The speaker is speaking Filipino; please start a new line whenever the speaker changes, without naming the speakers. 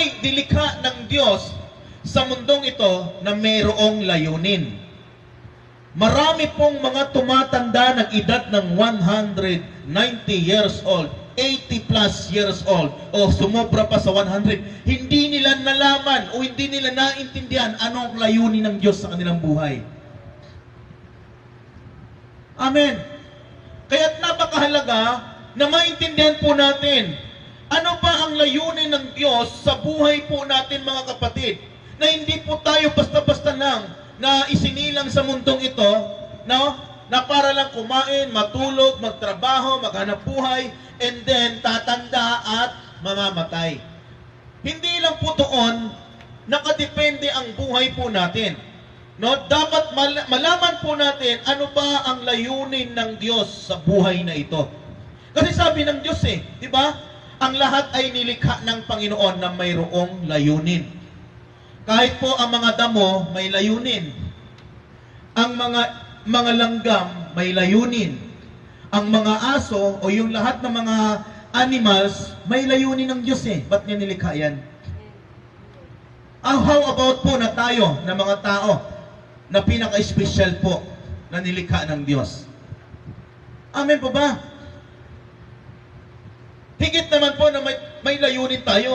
ay dilikha ng Diyos sa mundong ito na mayroong layunin. Marami pong mga tumatanda ng edad ng 190 years old, 80 plus years old, o sumobra pa sa 100. Hindi nila nalaman o hindi nila naintindihan anong layunin ng Diyos sa kanilang buhay. Amen. Kaya't napakahalaga na maintindihan po natin ano ba ang layunin ng Diyos sa buhay po natin, mga kapatid. Na hindi po tayo basta-basta lang na isinilang sa mundong ito, no? Na para lang kumain, matulog, magtrabaho, maghanap buhay, and then tatanda at mamamatay. Hindi lang po doon nakadepende ang buhay po natin. No? Dapat malaman po natin ano ba ang layunin ng Diyos sa buhay na ito. Kasi sabi ng Diyos di ba? Ang lahat ay nilikha ng Panginoon na mayroong layunin. Kahit po ang mga damo may layunin. Ang mga langgam may layunin. Ang mga aso o yung lahat ng mga animals may layunin ng Diyos Ba't niya nilikha yan? How about po na tayo, na mga tao, na pinaka-special po na nilikha ng Diyos? Amen po ba? Higit naman po na may layunin tayo.